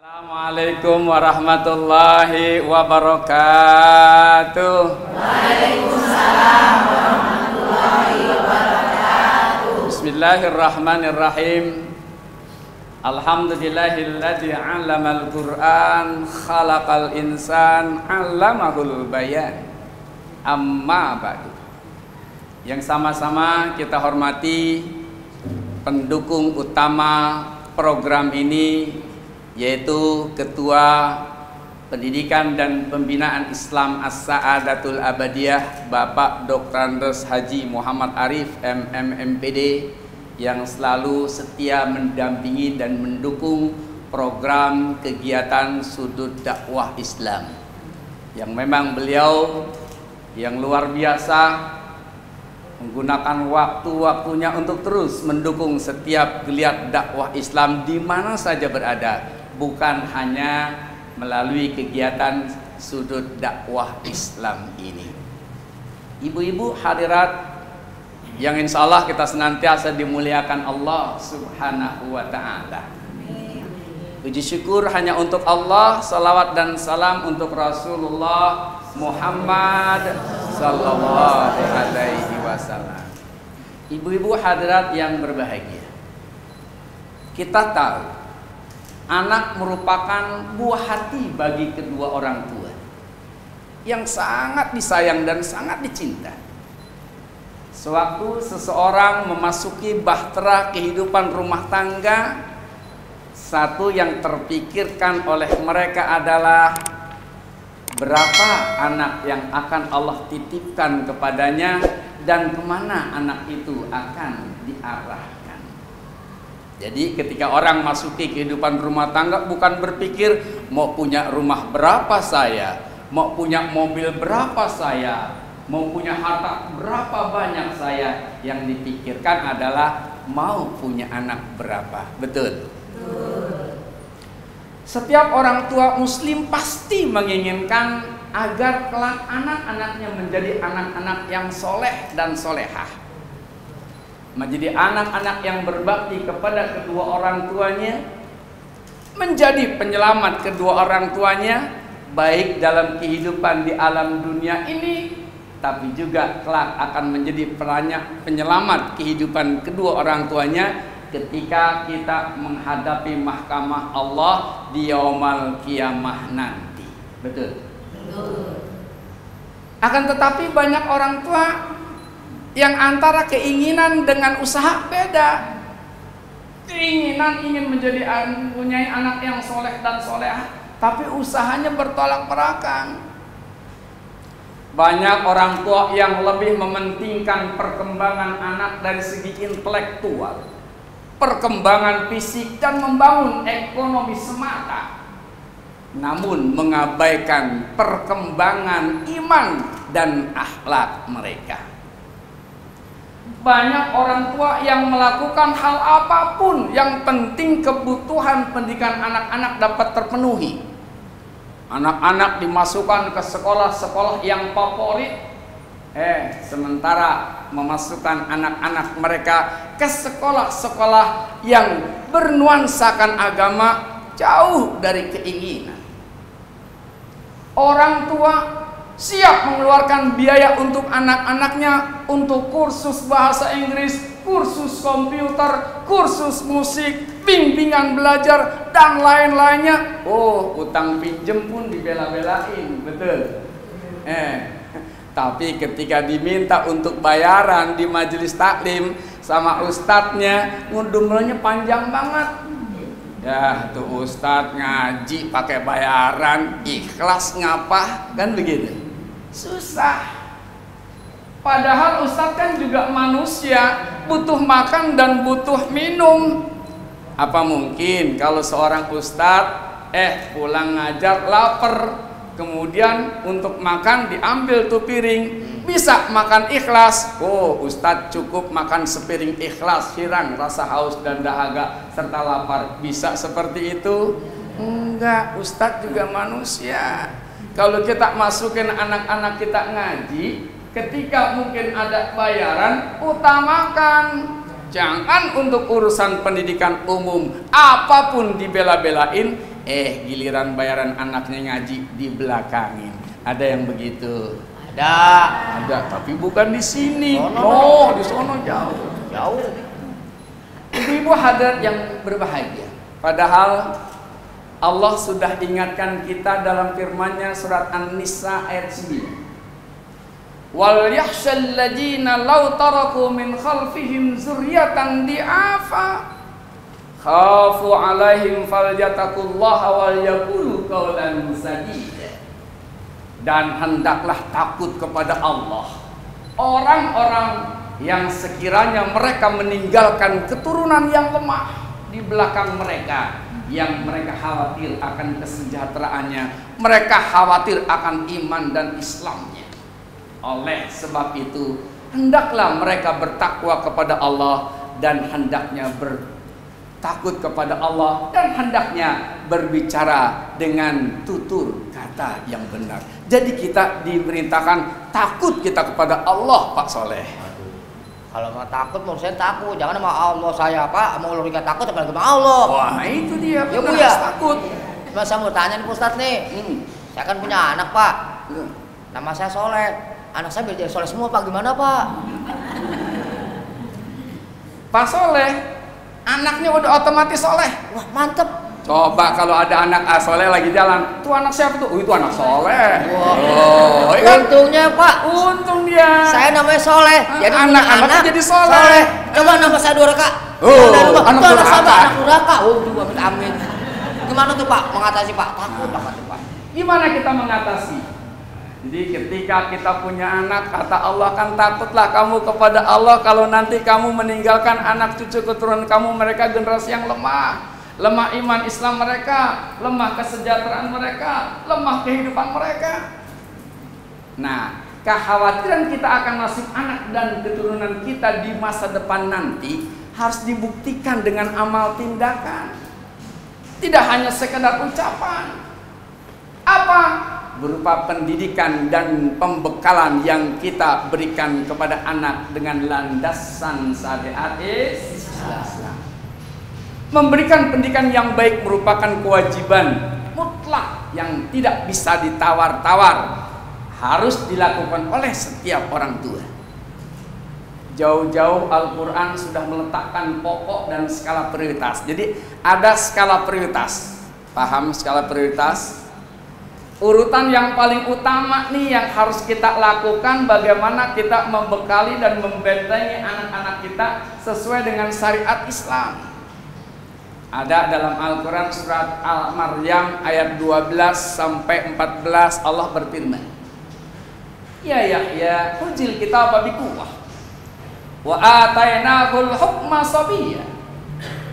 Assalamualaikum warahmatullahi wabarakatuh. Waalaikumsalam warahmatullahi wabarakatuh. Bismillahirrahmanirrahim. Alhamdulillahilladzi 'allamal Qur'an, khalaqal insan, 'allamahul bayan. Amma ba'du. Yang sama-sama kita hormati pendukung utama program ini, yaitu Ketua Pendidikan dan Pembinaan Islam As-Sa'adatul Abadiyah, Bapak Dr. Haji Muhammad Arif MMPD, yang selalu setia mendampingi dan mendukung program kegiatan Sudut Dakwah Islam, yang memang beliau yang luar biasa menggunakan waktu-waktunya untuk terus mendukung setiap geliat dakwah Islam di mana saja berada, bukan hanya melalui kegiatan Sudut Dakwah Islam ini. Ibu-ibu hadirat yang insya Allah kita senantiasa dimuliakan Allah Subhanahu wa ta'ala. Puji syukur hanya untuk Allah, salawat dan salam untuk Rasulullah Muhammad sallallahu alaihi wasallam. Ibu-ibu hadirat yang berbahagia, kita tahu anak merupakan buah hati bagi kedua orang tua yang sangat disayang dan sangat dicinta. Sewaktu seseorang memasuki bahtera kehidupan rumah tangga, satu yang terpikirkan oleh mereka adalah berapa anak yang akan Allah titipkan kepadanya dan kemana anak itu akan diarahkan. Jadi ketika orang masuki kehidupan rumah tangga, bukan berpikir mau punya rumah berapa saya, mau punya mobil berapa saya, mau punya harta berapa banyak saya. Yang dipikirkan adalah mau punya anak berapa. Betul? Setiap orang tua muslim pasti menginginkan agar kelak anak-anaknya menjadi anak-anak yang soleh dan solehah, menjadi anak-anak yang berbakti kepada kedua orang tuanya, menjadi penyelamat kedua orang tuanya, baik dalam kehidupan di alam dunia ini, tapi juga kelak akan menjadi penyelamat kehidupan kedua orang tuanya ketika kita menghadapi mahkamah Allah di yaumal kiamah nanti. Betul? Betul. Akan tetapi banyak orang tua yang antara keinginan dengan usaha beda. Keinginan ingin menjadi mempunyai anak yang soleh dan solehah, tapi usahanya bertolak belakang. Banyak orang tua yang lebih mementingkan perkembangan anak dari segi intelektual, perkembangan fisik, dan membangun ekonomi semata, namun mengabaikan perkembangan iman dan akhlak mereka. Banyak orang tua yang melakukan hal apapun yang penting kebutuhan pendidikan anak-anak dapat terpenuhi. Anak-anak dimasukkan ke sekolah-sekolah yang favorit, sementara memasukkan anak-anak mereka ke sekolah-sekolah yang bernuansakan agama jauh dari keinginan. Orang tua siap mengeluarkan biaya untuk anak-anaknya, untuk kursus bahasa Inggris, kursus komputer, kursus musik, bimbingan belajar, dan lain-lainnya. Oh, utang pinjem pun dibela-belain, betul? Tapi ketika diminta untuk bayaran di majelis taklim sama ustadznya, ngudumnya panjang banget. Ya, tuh ustadz ngaji pakai bayaran, ikhlas ngapa? Kan begitu. Susah. Padahal ustadz kan juga manusia, butuh makan dan butuh minum. Apa mungkin kalau seorang ustadz pulang ngajar lapar, kemudian untuk makan diambil tuh piring, bisa makan ikhlas? Oh, ustadz cukup makan sepiring ikhlas, hilang rasa haus dan dahaga serta lapar. Bisa seperti itu? Enggak, ustadz juga manusia. Kalau kita masukin anak-anak kita ngaji, ketika mungkin ada bayaran, utamakan. Jangan untuk urusan pendidikan umum apapun dibela-belain, Giliran bayaran anaknya ngaji di belakangin. Ada yang begitu? Ada, tapi bukan di sini. Di sono jauh. Ibu-ibu hadirat yang berbahagia. Padahal Allah sudah ingatkan kita dalam firman-Nya surat An-Nisa ayat 9. Wal yakhshal ladzina law taraku min khalfihim dzurriyyatan di'afa khafu 'alaihim falyattaqullaha wal yaqulu qawlan sadida. Dan hendaklah takut kepada Allah orang-orang yang sekiranya mereka meninggalkan keturunan yang lemah di belakang mereka, yang mereka khawatir akan kesejahteraannya, mereka khawatir akan iman dan Islamnya. Oleh sebab itu, hendaklah mereka bertakwa kepada Allah dan hendaknya bertakut kepada Allah dan hendaknya berbicara dengan tutur kata yang benar. Jadi kita diperintahkan takut kita kepada Allah, Pak Soleh. Kalau mau takut, mau saya takut. Jangan sama Allah saya, Pak. Mau logika takut, apalagi sama Allah. Wah, itu dia. Ya, Bu, ya. Takut. Mas, saya mau tanya nih, Pak Ustadz nih. Saya kan punya anak, Pak. Nama saya Soleh. Anak saya biar jadi soleh semua, Pak. Gimana, Pak? Pak Soleh, anaknya udah otomatis soleh. Wah, mantep. Coba kalau ada anak soleh lagi jalan, tuh anak siapa tuh? Itu anak soleh. Wah. Untungnya, Pak. Untung dia. Saya namanya Soleh. Jadi anak jadi soleh. Coba nama saya Duraka. Anak durhaka. Anak durhaka. Juga amin. Gimana tuh, Pak? Mengatasi, Pak? Takut banget tuh, Pak. Gimana kita mengatasi? Jadi ketika kita punya anak, kata Allah kan takutlah kamu kepada Allah kalau nanti kamu meninggalkan anak cucu keturunan kamu, mereka generasi yang lemah. Lemah iman Islam mereka, lemah kesejahteraan mereka, lemah kehidupan mereka. Nah, kekhawatiran kita akan nasib anak dan keturunan kita di masa depan nanti harus dibuktikan dengan amal tindakan. Tidak hanya sekedar ucapan. Apa? Berupa pendidikan dan pembekalan yang kita berikan kepada anak dengan landasan syariat Islam. Memberikan pendidikan yang baik merupakan kewajiban mutlak yang tidak bisa ditawar-tawar, harus dilakukan oleh setiap orang tua. Jauh-jauh Al-Quran sudah meletakkan pokok dan skala prioritas. Jadi ada skala prioritas. Paham skala prioritas? Urutan yang paling utama nih yang harus kita lakukan, bagaimana kita membekali dan membentengi anak-anak kita sesuai dengan syariat Islam. Ada dalam Al-Quran surat Al-Maryam ayat 12 sampai 14 Allah berfirman, Ya Yahya, hujil kitab biquwwah wa atainahul hukma sabiyya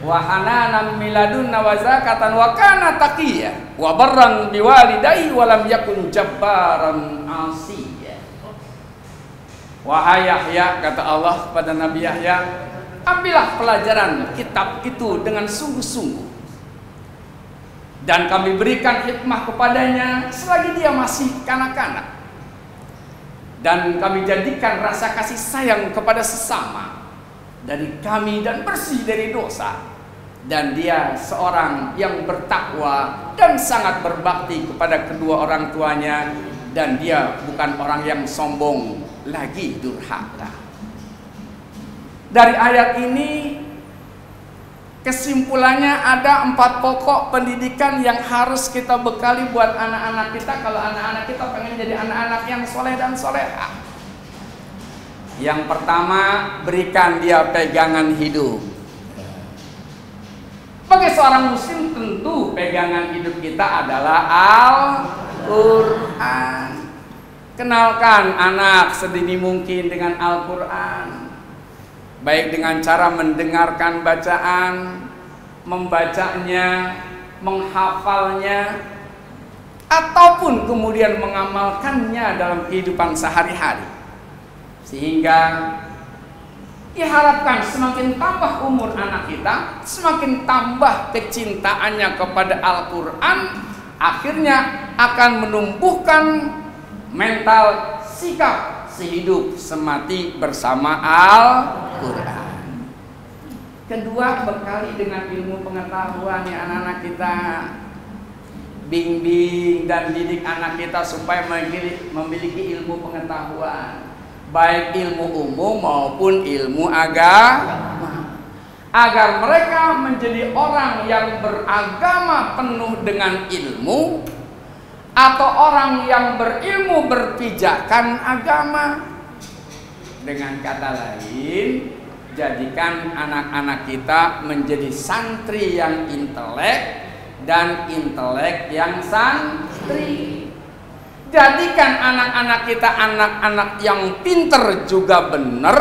wa hananan min ladunna wa zakatan wa kana taqiyya wa barran biwalidayhi wa lam yakun jabbaran 'asiyya. Wahai Yahya, kata Allah kepada Nabi Yahya, ambillah pelajaran kitab itu dengan sungguh-sungguh, dan kami berikan hikmah kepadanya selagi dia masih kanak-kanak, dan kami jadikan rasa kasih sayang kepada sesama dari kami dan bersih dari dosa, dan dia seorang yang bertakwa dan sangat berbakti kepada kedua orang tuanya, dan dia bukan orang yang sombong lagi durhaka. Dari ayat ini kesimpulannya ada 4 pokok pendidikan yang harus kita bekali buat anak-anak kita kalau anak-anak kita pengen jadi anak-anak yang soleh dan solehah. Yang pertama, berikan dia pegangan hidup. Bagi seorang muslim tentu pegangan hidup kita adalah Al-Quran. Kenalkan anak sedini mungkin dengan Al-Quran, baik dengan cara mendengarkan bacaan, membacanya, menghafalnya, ataupun kemudian mengamalkannya dalam kehidupan sehari-hari. Sehingga diharapkan semakin tambah umur anak kita, semakin tambah kecintaannya kepada Al-Quran, akhirnya akan menumbuhkan mental sikap sehidup semati bersama Al-Quran. Kedua, bekali dengan ilmu pengetahuan ya anak-anak kita. bimbing dan didik anak kita supaya memiliki ilmu pengetahuan, baik ilmu umum maupun ilmu agama, agar mereka menjadi orang yang beragama penuh dengan ilmu, atau orang yang berilmu berpijakan agama. Dengan kata lain, jadikan anak-anak kita menjadi santri yang intelek dan intelek yang santri. Jadikan anak-anak kita anak-anak yang pinter juga benar,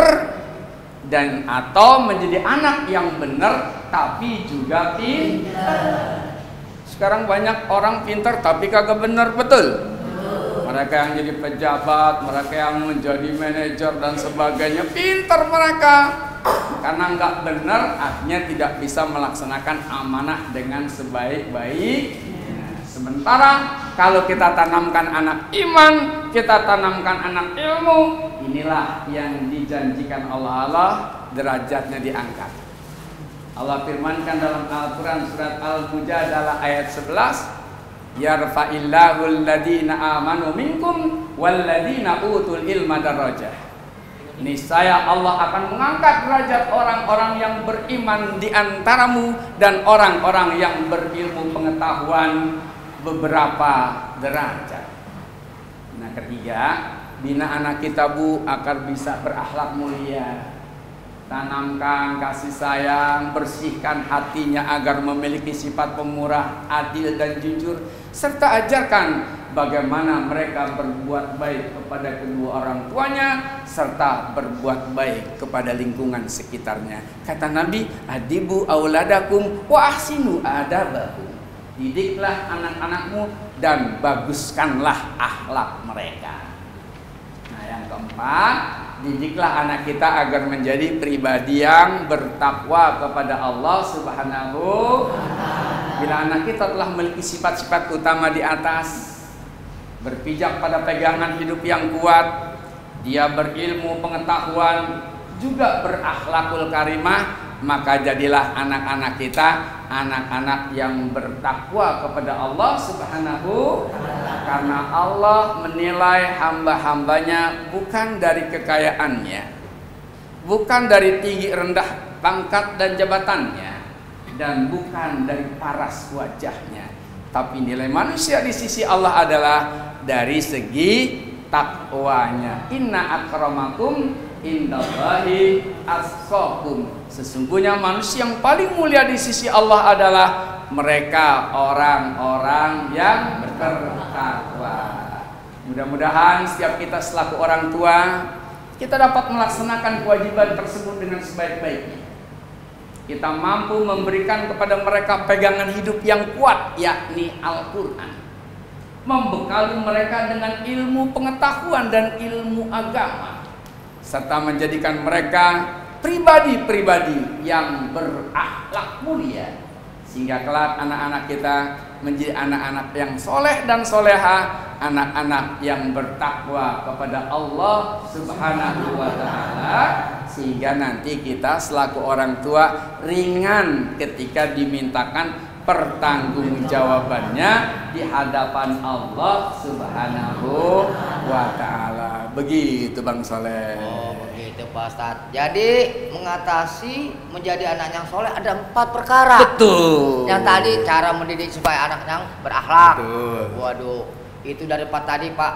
dan atau menjadi anak yang benar tapi juga pinter. Sekarang banyak orang pinter tapi kagak benar, betul? Mereka yang jadi pejabat, mereka yang menjadi manajer dan sebagainya, pinter mereka. Karena nggak benar, akhirnya tidak bisa melaksanakan amanah dengan sebaik-baiknya. Sementara kalau kita tanamkan anak iman, kita tanamkan anak ilmu, inilah yang dijanjikan Allah derajatnya diangkat. Allah firmankan dalam Al-Quran surat Al-Mujadalah ayat 11, yarfa'illahu alladhina amanu minkum walladhina utul ilma darajah. Niscaya Allah akan mengangkat derajat orang-orang yang beriman di antaramu dan orang-orang yang berilmu pengetahuan beberapa derajat. Nah, ketiga, bina anak kita, Bu, agar bisa berakhlak mulia. Tanamkan kasih sayang, bersihkan hatinya agar memiliki sifat pemurah, adil dan jujur, serta ajarkan bagaimana mereka berbuat baik kepada kedua orang tuanya serta berbuat baik kepada lingkungan sekitarnya. Kata Nabi, adibu auladakum wa ahsinu adabakum. Didiklah anak-anakmu dan baguskanlah akhlak mereka. Nah, yang keempat, didiklah anak kita agar menjadi pribadi yang bertakwa kepada Allah Subhanahu wa Ta'ala. Bila anak kita telah memiliki sifat-sifat utama di atas, berpijak pada pegangan hidup yang kuat, dia berilmu pengetahuan, juga berakhlakul karimah, maka jadilah anak-anak kita anak-anak yang bertakwa kepada Allah Subhanahu wa Ta'ala. Karena Allah menilai hamba-hambanya bukan dari kekayaannya, bukan dari tinggi rendah pangkat dan jabatannya, dan bukan dari paras wajahnya, tapi nilai manusia di sisi Allah adalah dari segi takwanya. Inna akramakum indallahi atqakum. Sesungguhnya manusia yang paling mulia di sisi Allah adalah mereka orang-orang yang bertakwa. Mudah-mudahan setiap kita selaku orang tua, kita dapat melaksanakan kewajiban tersebut dengan sebaik-baiknya. Kita mampu memberikan kepada mereka pegangan hidup yang kuat, yakni Al-Quran, membekali mereka dengan ilmu pengetahuan dan ilmu agama, serta menjadikan mereka pribadi-pribadi yang berakhlak mulia, sehingga kelak anak-anak kita menjadi anak-anak yang soleh dan soleha, anak-anak yang bertakwa kepada Allah Subhanahu wa Ta'ala, sehingga nanti kita selaku orang tua ringan ketika dimintakan pertanggungjawabannya di hadapan Allah Subhanahu wa Ta'ala. Begitu Bang Soleh. Oh, begitu Pak Ustadz. Jadi mengatasi menjadi anak yang soleh ada 4 perkara. Betul. Yang tadi cara mendidik supaya anak yang berakhlak. Betul. Waduh, itu dari Pak tadi Pak.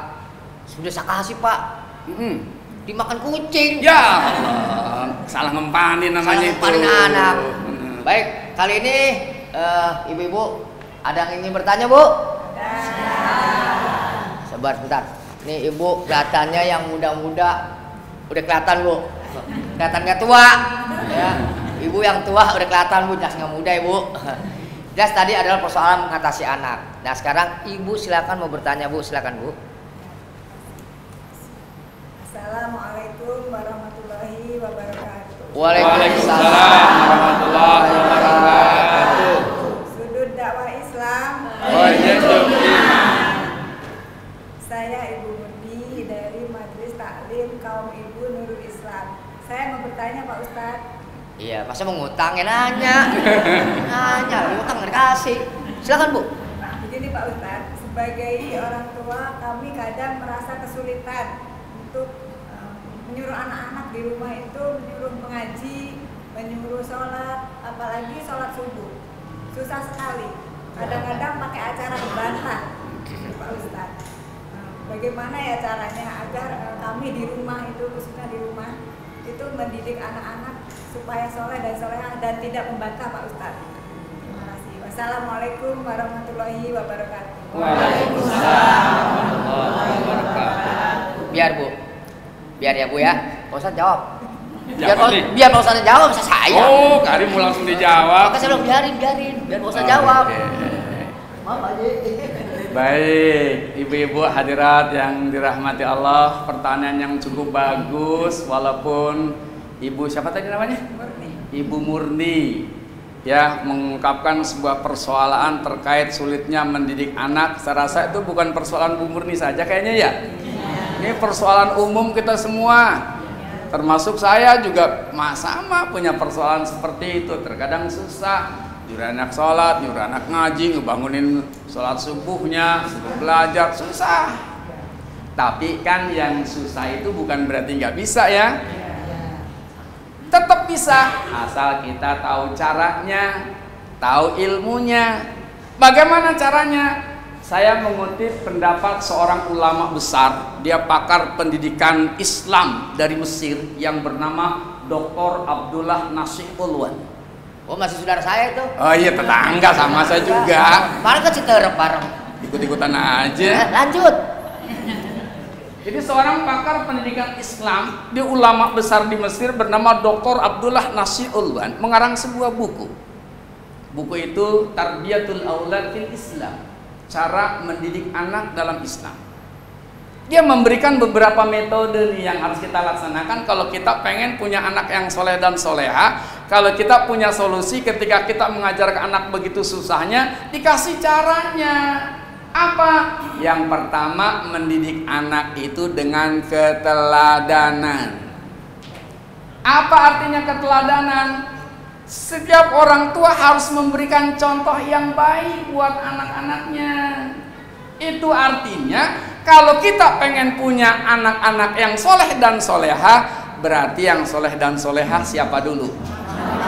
Sudah saya kasih Pak. Dimakan kucing. Ya, salah ngempanin namanya itu. Salah ngempanin anak. Baik, kali ini ibu-ibu ada yang ingin bertanya, Bu? Sabar sebentar. Nih ibu kelihatannya yang muda-muda udah kelihatan, Bu. Kelihatan nggak tua? Ya. Ibu yang tua udah kelihatan, Bu, jelas nggak muda, Ibu. Jelas tadi adalah persoalan mengatasi anak. Nah sekarang ibu silakan mau bertanya, Bu. Silakan, Bu. Assalamualaikum warahmatullahi wabarakatuh. Waalaikumsalam warahmatullahi wabarakatuh. Sudut dakwah Islam. Saya Ibu Murni dari Majelis Taklim Kaum Ibu Nurul Islam. Saya mau bertanya Pak Ustadz. Iya, masa mau ngutang ya nanya. Nanya, ngutang nggak dikasih. Silakan, Bu. begini Pak Ustadz, sebagai orang tua kami kadang merasa kesulitan untuk menyuruh anak-anak di rumah itu, menyuruh mengaji, menyuruh sholat, apalagi sholat subuh. Susah sekali. Kadang-kadang pakai acara dibantah, Pak Ustadz. Bagaimana ya caranya agar kami di rumah itu, khususnya di rumah, itu mendidik anak-anak supaya soleh dan solehah dan tidak membantah Pak Ustadz. Terima kasih. Wassalamualaikum warahmatullahi wabarakatuh. Waalaikumsalam warahmatullahi wabarakatuh. Biar ya Bu ya. Pak Ustadz jawab. Biar Pak Ustadz jawab, bisa saya. Oh, Karim mau langsung dijawab. Maka saya bilang biarin. Biar Pak Ustadz jawab. Maaf aja. Baik, ibu-ibu hadirat yang dirahmati Allah, pertanyaan yang cukup bagus. Walaupun ibu siapa tadi namanya? Ibu Murni ya mengungkapkan sebuah persoalan terkait sulitnya mendidik anak. Saya rasa itu bukan persoalan Bu Murni saja kayaknya ya. Ini persoalan umum kita semua. Termasuk saya juga sama punya persoalan seperti itu. Terkadang susah nyuruh anak sholat, nyuruh anak ngaji, ngebangunin sholat subuhnya, suruh belajar, susah. Tapi kan yang susah itu bukan berarti nggak bisa ya. Tetap bisa, asal kita tahu caranya, tahu ilmunya. Bagaimana caranya? Saya mengutip pendapat seorang ulama besar, dia pakar pendidikan Islam dari Mesir yang bernama Dr. Abdullah Nasih Ulwan. Oh, masih saudara saya itu. Oh iya, tetangga sama saya juga. Bareng ke Citerep bareng. Ikut-ikutan aja. Lanjut. Jadi seorang pakar pendidikan Islam, dia ulama besar di Mesir bernama Dr. Abdullah Nasih Ulwan mengarang sebuah buku. Buku itu Tarbiyatul Aulad fil Islam, cara mendidik anak dalam Islam. Dia memberikan beberapa metode nih yang harus kita laksanakan kalau kita pengen punya anak yang soleh dan soleha. Kalau kita punya solusi ketika kita mengajar ke anak begitu susahnya, dikasih caranya. Apa? Yang pertama, mendidik anak itu dengan keteladanan. Apa artinya keteladanan? Setiap orang tua harus memberikan contoh yang baik buat anak-anaknya. Itu artinya kalau kita pengen punya anak-anak yang soleh dan soleha, berarti yang soleh dan soleha siapa dulu?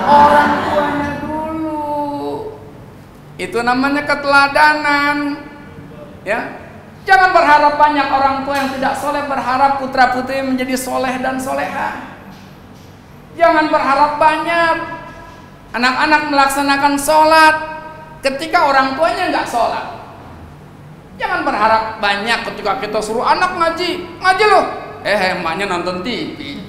Orang tuanya dulu. Itu namanya keteladanan. Ya, jangan berharap banyak orang tua yang tidak soleh berharap putra putri menjadi soleh dan soleha. Jangan berharap banyak anak-anak melaksanakan sholat ketika orang tuanya nggak sholat. Jangan berharap banyak ketika kita suruh anak ngaji loh. Emaknya nonton TV.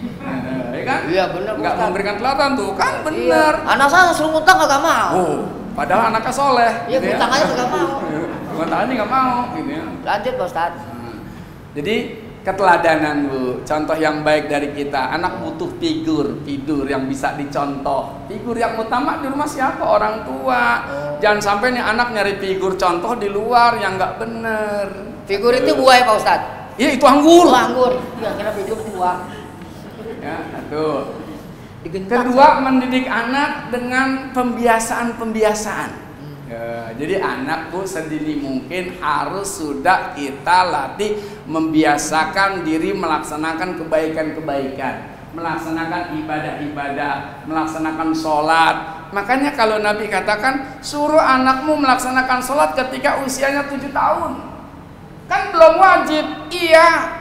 Ya kan? Iya benar. Nggak memberikan teladan tuh kan benar. Iya. Anak saya suruh ngutang nggak mau. Oh, padahal anaknya soleh. Iya gitu ngutang aja nggak mau. Ngutang aja nggak mau. Gitu ya. Lanjut Pak Ustadz. Jadi keteladanan Bu, contoh yang baik dari kita. Anak butuh figur yang bisa dicontoh. Figur yang utama di rumah siapa? Orang tua. Jangan sampai nih anak nyari figur contoh di luar yang nggak bener. Figur itu buah ya Pak Ustadz? Iya itu anggur. Oh, anggur. Ya kira figur buah. Ya, tuh. Kedua, mendidik anak dengan pembiasaan. Ya, jadi anak Bu sedini mungkin harus sudah kita latih membiasakan diri melaksanakan kebaikan-kebaikan, melaksanakan ibadah-ibadah, melaksanakan sholat. Makanya kalau Nabi katakan suruh anakmu melaksanakan sholat ketika usianya 7 tahun, kan belum wajib, iya.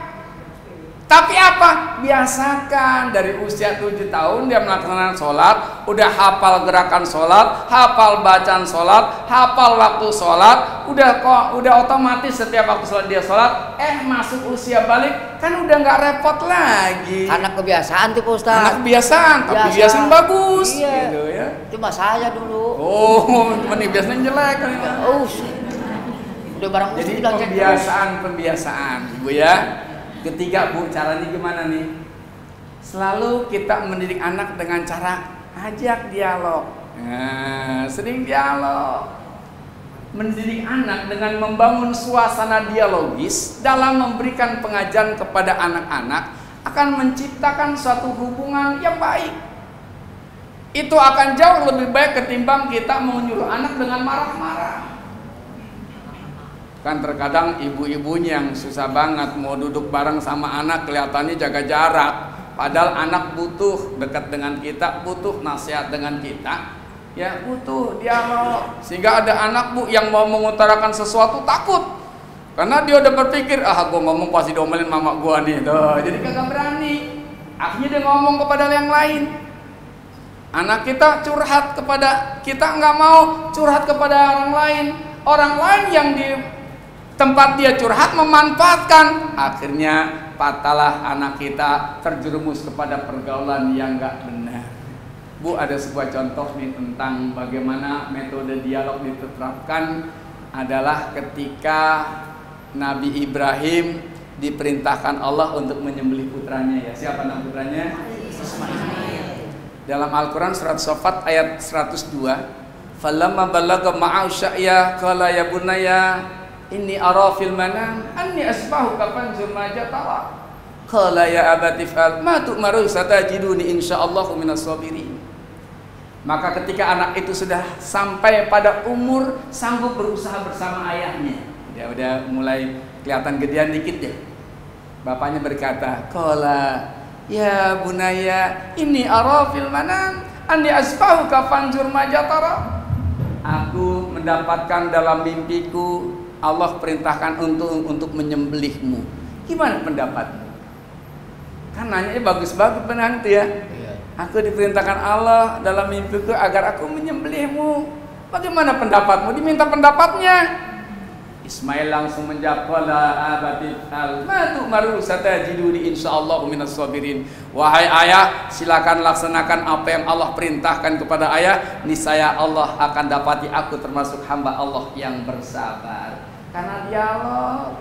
Tapi apa? Biasakan dari usia 7 tahun dia melaksanakan sholat, udah hafal gerakan sholat, hafal bacaan sholat, hafal waktu sholat, udah otomatis setiap waktu sholat dia sholat. Masuk usia balik kan udah nggak repot lagi. Anak kebiasaan tuh Pak Ustadz. Anak kebiasaan, tapi kebiasaan bagus. Iya. Gitu ya. Cuma saya dulu. Oh, ini biasanya jelek. Udah barang jadi pembiasaan, Bu ya. Ketiga Bu, caranya gimana nih? Selalu kita mendidik anak dengan cara ajak dialog. Sering dialog. Mendidik anak dengan membangun suasana dialogis dalam memberikan pengajaran kepada anak-anak akan menciptakan suatu hubungan yang baik. Itu akan jauh lebih baik ketimbang kita menyuruh anak dengan marah-marah. Kan terkadang ibu-ibunya yang susah banget mau duduk bareng sama anak, kelihatannya jaga jarak. Padahal anak butuh dekat dengan kita, butuh nasihat dengan kita, ya butuh dialog. Sehingga ada anak bu yang mau mengutarakan sesuatu takut, karena dia udah berpikir, ah gue ngomong pasti diomelin mama gue nih, tuh. Jadi kagak berani. Akhirnya dia ngomong kepada yang lain. Anak kita curhat kepada kita, nggak mau curhat kepada orang lain. Orang lain yang di tempat dia curhat memanfaatkan, akhirnya patahlah anak kita terjerumus kepada pergaulan yang nggak benar. Bu, ada sebuah contoh nih tentang bagaimana metode dialog diterapkan adalah ketika Nabi Ibrahim diperintahkan Allah untuk menyembelih putranya. Ya, siapa nama putranya? Ismail. Dalam Al-Quran surat Shafat ayat 102, falamma balagha ma'ahu sya'ya qala ya bunayya inni ara fil manam anni asbahuka fanzur ma tara qala ya abati fa'al ma tu'maru satajiduni insyaallahu minas sabirin. Maka ketika anak itu sudah sampai pada umur sanggup berusaha bersama ayahnya, dia udah mulai kelihatan gedean dikit ya, bapaknya berkata, qala ya bunayya inni ara fil manam anni asbahuka fanzur ma tara. Aku mendapatkan dalam mimpiku Allah perintahkan untuk menyembelihmu. Gimana pendapatmu? Kan nanya bagus-bagus benar itu ya. Aku diperintahkan Allah dalam mimpiku agar aku menyembelihmu. Bagaimana pendapatmu? Diminta pendapatnya. Ismail langsung menjawab, qala abati fa'al ma tu'maru satajiduni insyaallahu minas sabirin. Wahai ayah, silakan laksanakan apa yang Allah perintahkan kepada ayah, niscaya Allah akan dapati aku termasuk hamba Allah yang bersabar. Karena dialog.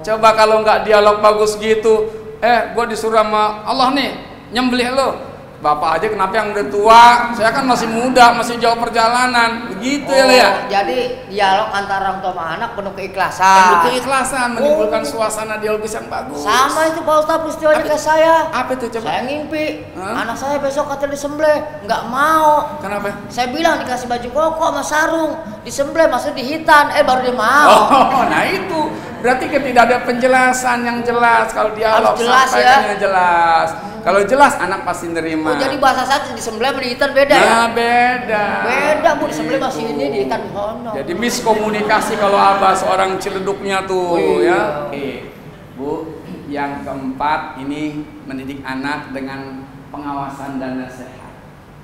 Coba kalau nggak dialog bagus gitu, gue disuruh sama Allah nih nyembelih lo. Bapak aja kenapa yang udah tua? Saya kan masih muda, masih jauh perjalanan. Begitu ya. Jadi dialog antara orang tua sama anak penuh keikhlasan. Penuh keikhlasan menimbulkan suasana dialogis yang bagus. Sama itu Pak Ustadz peristiwanya ke saya. Apa itu coba? Saya ngimpi anak saya besok katanya disembelih, nggak mau. Kenapa? Saya bilang dikasih baju koko sama sarung, disembelih maksud dihitan, baru dia mau. Oh, nah itu berarti tidak ada penjelasan yang jelas. Kalau dialog harus jelas ya. Yang jelas. Kalau jelas anak pasti nerima. Oh, jadi bahasa saya disembelih sama dihitan beda ya? Nah, beda. Beda bu, disembelih masih ini dihitan hono. Jadi miskomunikasi kalau abah seorang ciledugnya tuh. Ya. Oke. Bu, yang keempat ini mendidik anak dengan pengawasan dan nasihat.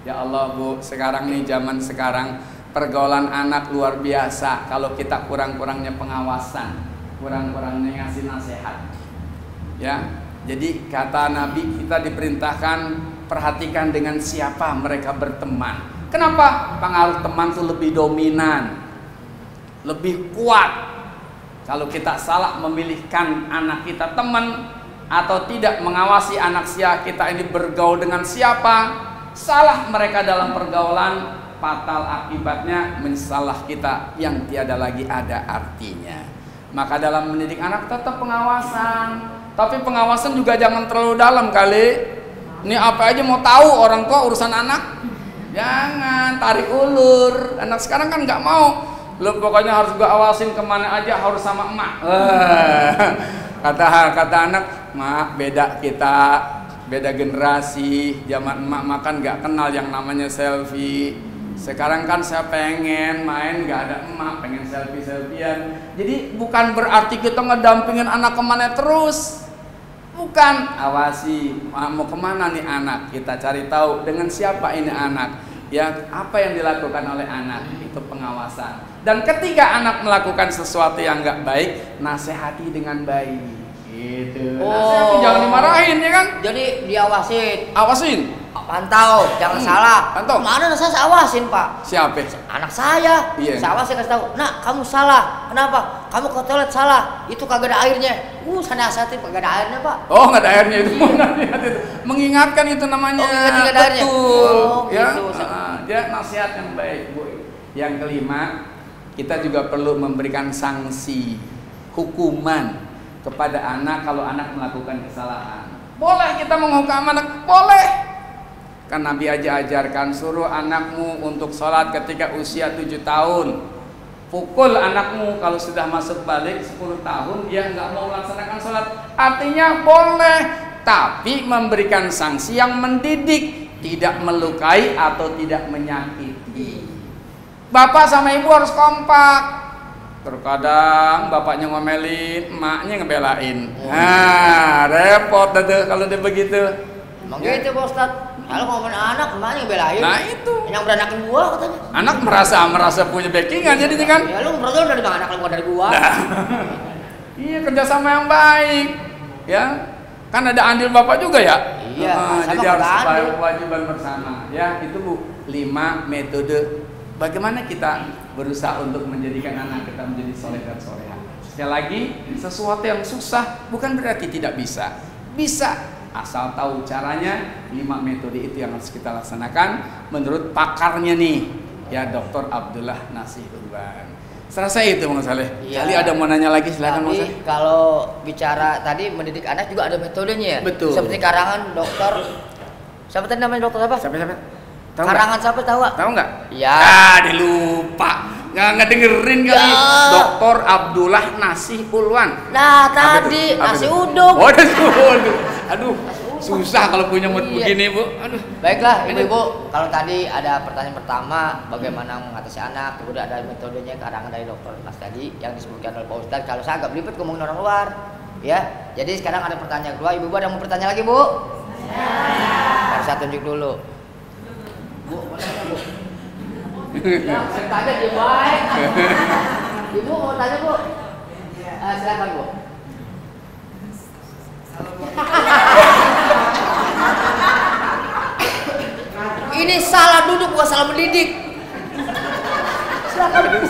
Ya Allah bu, sekarang nih zaman sekarang pergaulan anak luar biasa. Kalau kita kurang-kurangnya pengawasan, kurang-kurangnya ngasih nasihat. Ya. Jadi kata Nabi kita diperintahkan perhatikan dengan siapa mereka berteman. Kenapa? Pengaruh teman itu lebih dominan, lebih kuat. Kalau kita salah memilihkan anak kita teman atau tidak mengawasi anak kita ini bergaul dengan siapa, salah mereka dalam pergaulan, fatal akibatnya mensalah kita yang tiada lagi ada artinya. Maka dalam mendidik anak tetap pengawasan. Tapi pengawasan juga jangan terlalu dalam kali. Ini apa aja mau tahu orang tua urusan anak. Jangan tarik ulur. Anak sekarang kan nggak mau. Lo pokoknya harus gue awasin kemana aja harus sama emak. Kata anak, mak beda kita, beda generasi. Zaman emak makan nggak kenal yang namanya selfie. Sekarang kan saya pengen main nggak ada emak, pengen selfie-selfian. Jadi bukan berarti kita ngedampingin anak kemana terus. Bukan, awasi mau kemana nih anak, kita cari tahu dengan siapa ini anak, ya apa yang dilakukan oleh anak, itu pengawasan. Dan ketika anak melakukan sesuatu yang nggak baik, nasihati dengan baik, gitu. Nasihati jangan dimarahin ya kan? Jadi diawasin. Awasin. Pantau, jangan salah. Pantau. Mana anak saya awasin pak? Siapa? Anak saya. Iya. Saya awasin kasih tahu. Nak, kamu salah. Kenapa? Kamu ke toilet salah. Itu kagak ada airnya. Saya nasihatin kagak ada airnya pak. Oh nggak ada airnya itu. Mengingatkan itu namanya. Mengingatkan ada airnya. Betul. Oh, ya. gitu. Dia nasihat yang baik bu. Yang kelima, kita juga perlu memberikan sanksi, hukuman kepada anak kalau anak melakukan kesalahan. Boleh kita menghukum anak, boleh. Kan Nabi aja ajarkan suruh anakmu untuk sholat ketika usia 7 tahun. pukul anakmu kalau sudah masuk balik 10 tahun dia nggak mau melaksanakan sholat. Artinya boleh, tapi memberikan sanksi yang mendidik, tidak melukai atau tidak menyakiti. Bapak sama ibu harus kompak. Terkadang bapaknya ngomelin, emaknya ngebelain. Nah, repot tuh kalau dia begitu. Emang gitu Pak Ustadz. Kalau ngomongin anak, emaknya ngebelain. Nah itu. Yang beranakin gua katanya. Anak merasa punya backingan jadinya kan. Ya lu berarti dari mana anak lu dari gua. Nah. Iya, kerjasama yang baik. Ya. Kan ada andil bapak juga ya. Iya. Jadi harus kewajiban bersama. Ya, itu Bu, 5 metode bagaimana kita berusaha untuk menjadikan anak kita menjadi soleh dan soleha. Sekali lagi, sesuatu yang susah bukan berarti tidak bisa. Bisa, asal tahu caranya. 5 metode itu yang harus kita laksanakan menurut pakarnya nih, ya Dr. Abdullah Nasih Urban. Serasa itu Bang Saleh. Iya. Kali ada mau nanya lagi, silakan Bang Saleh. Tapi kalau bicara tadi mendidik anak juga ada metodenya ya. Betul. Seperti karangan dokter. Siapa tadi namanya dokter apa? Siapa? Tahu Karangan siapa tahu nggak? Tahu nggak? Iya. Dilupa. Nggak dengerin kali. Dr. Abdullah Nasih Ulwan. Nah tadi nasi uduk. Oh, nasi uduk. Aduh, susah kalau punya mood begini Bu. Aduh. Baiklah ibu-ibu, kalau tadi ada pertanyaan pertama bagaimana mengatasi anak, kemudian ada metodenya karangan dari dokter Nas tadi yang disebutkan oleh Pak Ustadz. Kalau saya agak belibet ngomongin orang luar, ya. Jadi sekarang ada pertanyaan kedua, ibu-ibu ada mau bertanya lagi Bu? Ya. Saya tunjuk dulu. Bu, mau tanya Bu? Ya, saya tanya dia baik. Ibu mau tanya Bu? Silakan Bu. Ini salah duduk bukan salah mendidik. Silakan Bu.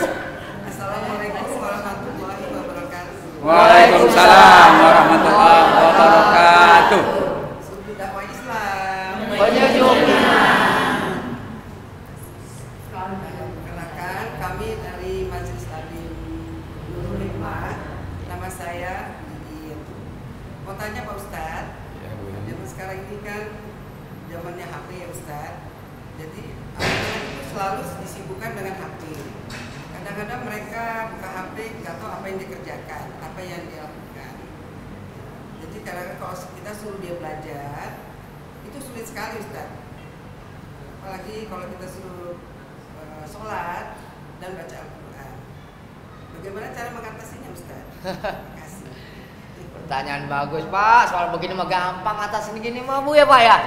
Assalamualaikum warahmatullahi wabarakatuh. Waalaikumsalam warahmatullahi wabarakatuh. Sudah dakwah Islam. Banyak juga. Perkenalkan, kami dari Majelis Taklim Nurul Hikmah. Nama saya Didin. Mau tanya Pak Ustadz, zaman sekarang ini kan zamannya HP ya Ustadz. Jadi anak-anak itu selalu disibukkan dengan HP. Kadang-kadang mereka buka HP nggak tahu apa yang dikerjakan, apa yang dia lakukan. Jadi kadang-kadang kalau kita suruh dia belajar, itu sulit sekali Ustadz. Apalagi kalau kita suruh sholat dan baca Al-Quran. Bagaimana cara mengatasinya Ustaz? Terima kasih. Pertanyaan bagus Pak, soal begini mah gampang atasin gini mah Bu ya Pak ya.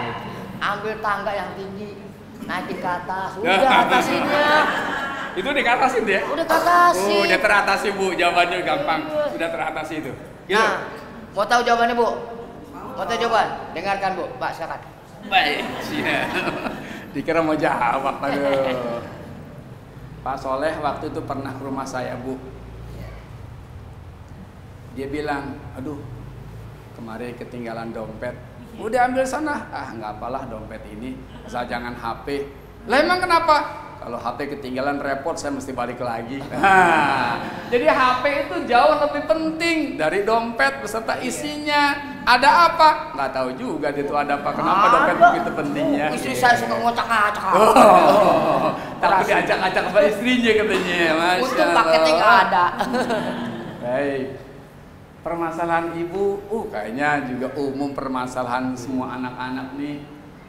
Ambil tangga yang tinggi, naikin ke atas, udah atasinnya. Itu dikatasin dia? Udah atasin. Udah teratasi Bu, jawabannya gampang. Sudah teratasi itu. Gitu. Nah, mau tahu jawabannya Bu? Mau tahu jawaban? Dengarkan Bu, Pak silakan. Baik, siap. Dikira mau jawab, aduh. Pak Soleh waktu itu pernah ke rumah saya Bu. Dia bilang, aduh kemarin ketinggalan dompet. Udah ambil sana. Ah nggak apalah dompet ini, asal jangan HP. Lah emang kenapa? Kalau HP ketinggalan repot, saya mesti balik lagi. Jadi HP itu jauh lebih penting dari dompet beserta isinya. Ada apa? Nggak tahu juga itu ada apa. Kenapa dompet begitu pentingnya? Istri saya suka ngocak-ngacak. Takut diacak-acak sama istrinya katanya. Masya Untung Allah. paketnya nggak ada. Baik. Permasalahan ibu, kayaknya juga umum permasalahan semua anak-anak nih.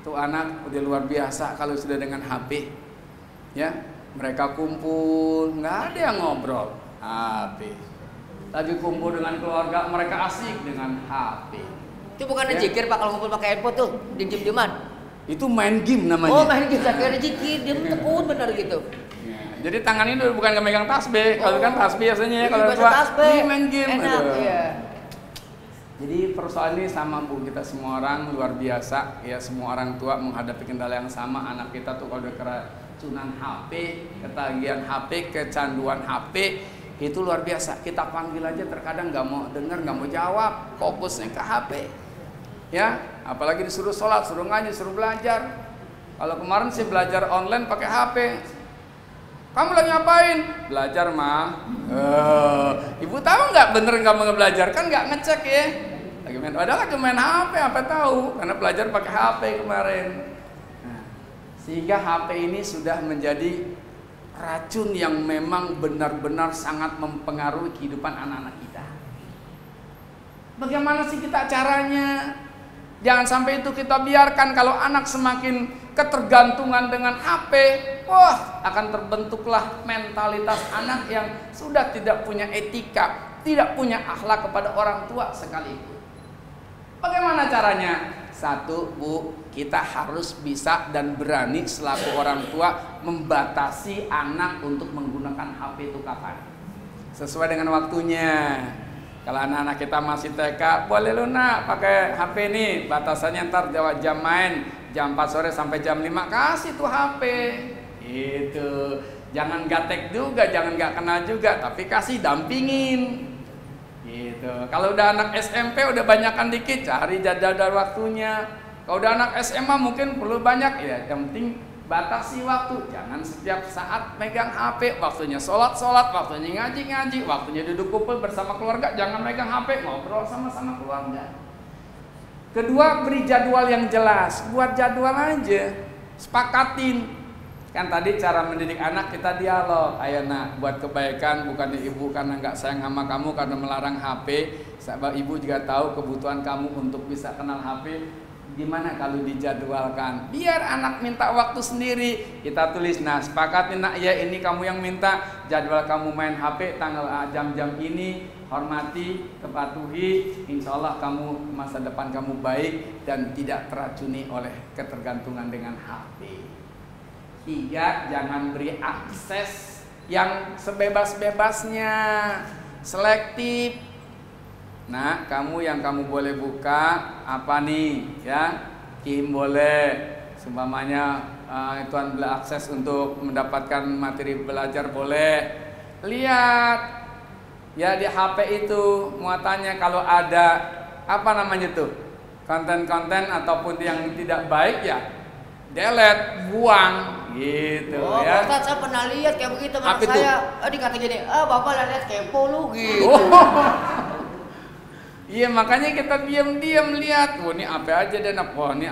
Tuh anak udah luar biasa kalau sudah dengan HP. Ya, mereka kumpul, nggak ada yang ngobrol, HP. Lagi kumpul dengan keluarga, mereka asik dengan HP. Itu bukan Ya. zikir Pak kalau ngumpul pakai handphone tuh, diem-dieman. Itu main game namanya. Oh main game, saya kira zikir, diem tekun bener gitu. Ya, jadi tangan ini bukan megang tasbih, kalau kan tasbih biasanya Ini kalau baca tua, tasbih. ini main game. Enak, Aduh. iya. Jadi persoalan ini sama Bu, kita semua orang luar biasa ya, semua orang tua menghadapi kendala yang sama. Anak kita tuh kalau udah keracunan HP, ketagihan HP, kecanduan HP itu luar biasa. Kita panggil aja terkadang nggak mau dengar, nggak mau jawab, fokusnya ke HP. Ya, apalagi disuruh sholat, suruh ngaji, suruh belajar. Kalau kemarin sih belajar online pakai HP. Kamu lagi ngapain? Belajar mah. Ibu tahu nggak bener nggak mau belajar? Kan nggak ngecek ya. Lagi main, padahal lagi main HP, apa tahu? Karena belajar pakai HP kemarin. Nah, sehingga HP ini sudah menjadi racun yang memang benar-benar sangat mempengaruhi kehidupan anak-anak kita. Bagaimana sih kita caranya? Jangan sampai itu kita biarkan. Kalau anak semakin ketergantungan dengan HP, wah, akan terbentuklah mentalitas anak yang sudah tidak punya etika, tidak punya akhlak kepada orang tua sekalipun. Bagaimana caranya? Satu, Bu, kita harus bisa dan berani selaku orang tua membatasi anak untuk menggunakan HP itu kapan. Sesuai dengan waktunya. Kalau anak-anak kita masih TK, boleh lu nak pakai HP nih, batasannya ntar jam main, jam 4 sore sampai jam 5, kasih tuh HP. Itu. Jangan gatek juga, jangan gak kenal juga, tapi kasih dampingin. Gitu. Kalau udah anak SMP udah banyakan dikit, cari jadwal waktunya. Kalau udah anak SMA mungkin perlu banyak ya. Yang penting batasi waktu. Jangan setiap saat megang HP. Waktunya sholat, waktunya ngaji, waktunya duduk kumpul bersama keluarga. Jangan megang HP, ngobrol sama-sama keluarga. Kedua, beri jadwal yang jelas. Buat jadwal aja, sepakatin. Kan tadi cara mendidik anak kita dialog. Ayo nak, buat kebaikan, bukan ibu karena nggak sayang sama kamu karena melarang HP. Sebab ibu juga tahu kebutuhan kamu untuk bisa kenal HP. Gimana kalau dijadwalkan? Biar anak minta waktu sendiri. Kita tulis, nah sepakatin nak ya, ini kamu yang minta jadwal kamu main HP tanggal jam-jam ini. Hormati, kepatuhi. Insya Allah kamu masa depan kamu baik dan tidak teracuni oleh ketergantungan dengan HP. 3, jangan beri akses yang sebebas-bebasnya, selektif. Nah, kamu yang kamu boleh buka apa nih ya? Kim boleh, seumpamanya Tuan boleh akses untuk mendapatkan materi belajar boleh. Lihat ya di HP itu muatannya, kalau ada apa namanya tuh konten-konten ataupun yang tidak baik ya delete, buang. Gitu ya. Ustaz, saya pernah lihat kayak begitu anak saya. Dikata gini, bapak lihat kepo lu gitu. Iya, makanya kita diam-diam lihat. Ini apa aja deh, ini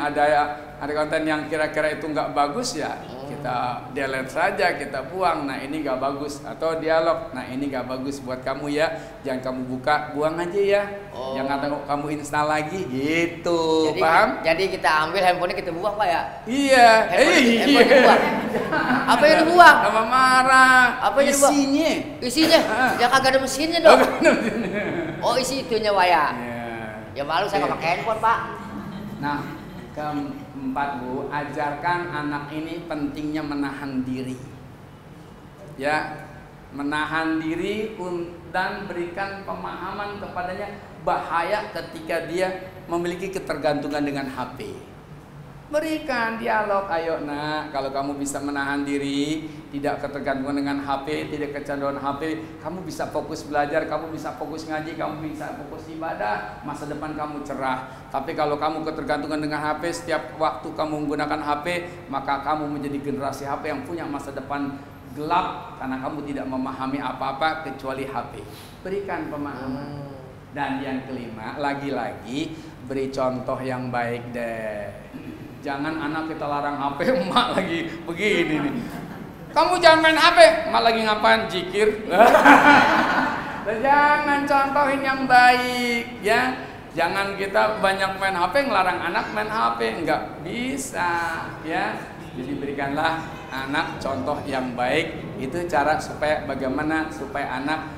ada konten yang kira-kira itu nggak bagus ya, kita delete saja, kita buang. Nah ini nggak bagus. Atau dialog, nah ini nggak bagus buat kamu ya, jangan kamu buka, buang aja ya. Jangan kamu install lagi gitu. Jadi, paham? Jadi kita ambil handphonenya kita buang Pak ya? Iya. Handphone dibuang. Apa yang dibuang? Sama marah. Apa yang dibuang? Isinya? Ya kagak ada mesinnya dong. Oh isi itunya Pak ya? Ya malu saya nggak pakai handphone Pak. Nah keempat Bu, ajarkan anak ini pentingnya menahan diri. Ya, menahan diri dan berikan pemahaman kepadanya bahaya ketika dia memiliki ketergantungan dengan HP. Berikan dialog, ayo nak, kalau kamu bisa menahan diri, tidak ketergantungan dengan HP, tidak kecanduan HP, kamu bisa fokus belajar, kamu bisa fokus ngaji, kamu bisa fokus ibadah, masa depan kamu cerah. Tapi kalau kamu ketergantungan dengan HP, setiap waktu kamu menggunakan HP, maka kamu menjadi generasi HP yang punya masa depan gelap karena kamu tidak memahami apa-apa kecuali HP. Berikan pemahaman. Dan yang kelima, lagi-lagi beri contoh yang baik deh. Jangan anak kita larang HP, emak lagi begini nih. Kamu jangan main HP, emak lagi ngapain? Zikir. Jangan, contohin yang baik ya. Jangan kita banyak main HP, ngelarang anak main HP, nggak bisa ya. Jadi berikanlah anak contoh yang baik. Itu cara supaya bagaimana supaya anak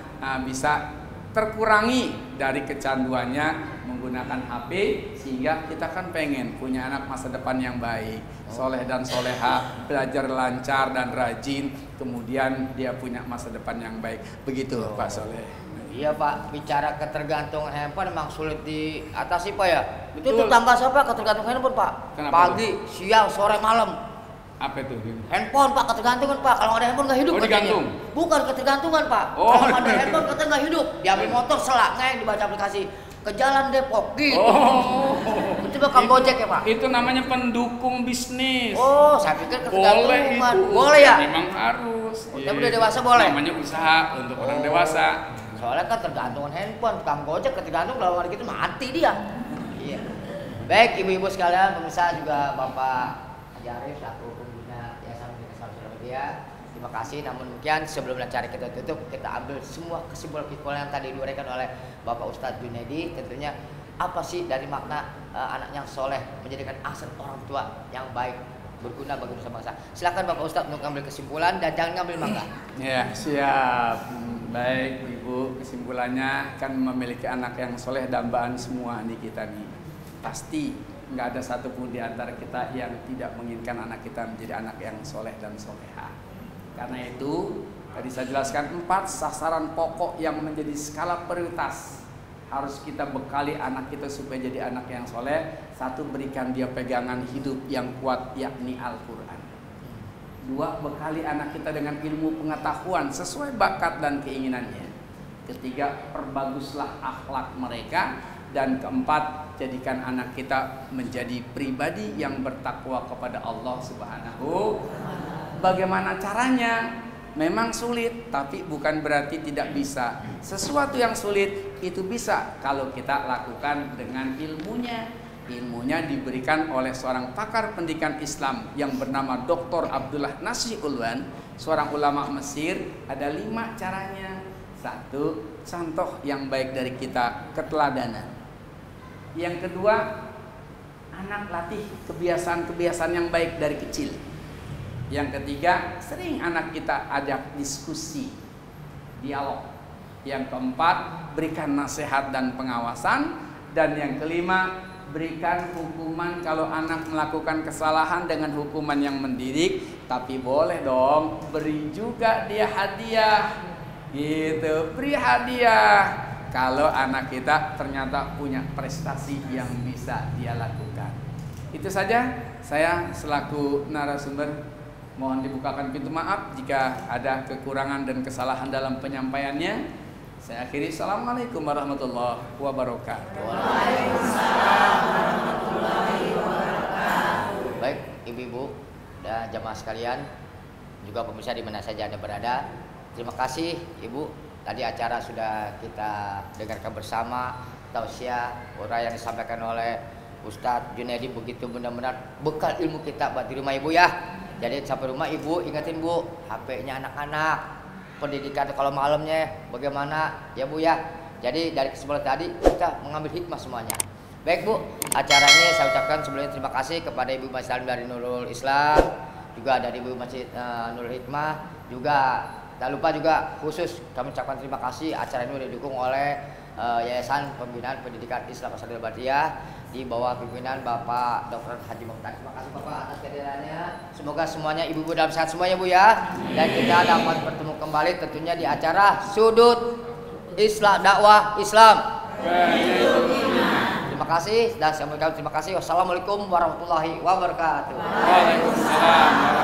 bisa terkurangi dari kecanduannya menggunakan HP, sehingga kita kan pengen punya anak masa depan yang baik, soleh dan soleha, belajar lancar dan rajin, kemudian dia punya masa depan yang baik. Begitu Pak Soleh. Iya Pak, bicara ketergantungan handphone memang sulit diatasi Pak ya. Betul. Itu tetangga siapa ketergantungan handphone Pak? Kenapa Pagi, siang, sore, malam. Apa itu? Handphone Pak, ketergantungan Pak. Kalau nggak ada handphone nggak hidup katanya. Bukan ketergantungan Pak. Kalau ada handphone katanya nggak hidup. Diambil motor selak, dibaca aplikasi. Ke jalan Depok gitu. Itu bakal Gojek ya Pak? Itu namanya pendukung bisnis. Oh, saya pikir ketergantungan. Boleh ya? Memang harus. Tapi udah dewasa boleh? Namanya usaha untuk orang dewasa. Soalnya kan tergantungan handphone, tukang Gojek ketergantungan kalau hari gitu mati dia. Iya. Baik ibu-ibu sekalian, pemirsa juga Bapak Haji Arif selaku pengguna Yayasan Medika Islam Surabaya. Terima kasih. Namun demikian sebelum acara kita tutup, kita ambil semua kesimpulan yang tadi diuraikan oleh Bapak Ustadz Junaidi. Tentunya apa sih dari makna anak yang soleh menjadikan asal orang tua yang baik, berguna bagi nusa bangsa. Silakan Bapak Ustadz untuk ambil kesimpulan dan jangan ngambil mangga. Ya, siap. Baik Ibu, kesimpulannya kan memiliki anak yang soleh dambaan semua nih kita nih. Pasti nggak ada satupun di antara kita yang tidak menginginkan anak kita menjadi anak yang soleh dan soleha. Karena itu tadi saya jelaskan 4 sasaran pokok yang menjadi skala prioritas harus kita bekali anak kita supaya jadi anak yang soleh. 1, berikan dia pegangan hidup yang kuat yakni Al-Quran. 2, bekali anak kita dengan ilmu pengetahuan sesuai bakat dan keinginannya. 3, perbaguslah akhlak mereka. Dan 4, jadikan anak kita menjadi pribadi yang bertakwa kepada Allah Subhanahu. Bagaimana caranya? Memang sulit, tapi bukan berarti tidak bisa. Sesuatu yang sulit itu bisa kalau kita lakukan dengan ilmunya. Ilmunya diberikan oleh seorang pakar pendidikan Islam yang bernama Dr. Abdullah Nasih Ulwan, seorang ulama Mesir. Ada 5 caranya. 1, contoh yang baik dari kita, keteladanan. Yang kedua, anak latih kebiasaan-kebiasaan yang baik dari kecil. Yang ketiga, sering anak kita ajak diskusi, dialog. Yang keempat, berikan nasihat dan pengawasan. Dan yang kelima, berikan hukuman kalau anak melakukan kesalahan dengan hukuman yang mendidik. Tapi boleh dong, beri juga dia hadiah. Gitu, beri hadiah kalau anak kita ternyata punya prestasi yang bisa dia lakukan. Itu saja saya selaku narasumber. Mohon dibukakan pintu maaf jika ada kekurangan dan kesalahan dalam penyampaiannya. Saya akhiri. Assalamualaikum warahmatullahi wabarakatuh. Waalaikumsalam warahmatullahi wabarakatuh. Baik ibu-ibu dan jamaah sekalian, juga pemirsa di mana saja Anda berada, terima kasih Ibu. Tadi acara sudah kita dengarkan bersama, tausiah uraian yang disampaikan oleh Ustadz Junaidi begitu benar-benar bekal ilmu kita buat di rumah Ibu ya. Jadi sampai rumah Ibu ingetin Bu, HP-nya anak-anak, pendidikan kalau malamnya bagaimana ya Bu ya. Jadi dari kesimpulan tadi kita mengambil hikmah semuanya. Baik Bu, acara ini saya ucapkan sebelumnya terima kasih kepada Ibu Masjid dari Nurul Islam, juga dari Ibu Masjid Nurul Hikmah, juga tak lupa juga khusus kami ucapkan terima kasih acara ini didukung oleh Yayasan Pembinaan Pendidikan Islam Asal Batiyah di bawah pimpinan Bapak Dr. Haji Mukhtar. Terima kasih Bapak atas kehadirannya. Semoga semuanya ibu-ibu dalam sehat semuanya Bu ya. Dan kita dapat bertemu kembali tentunya di acara Sudut Islam Dakwah Islam. Terima kasih dan saya ucapkan terima kasih. Wassalamualaikum warahmatullahi wabarakatuh. Waalaikumsalam.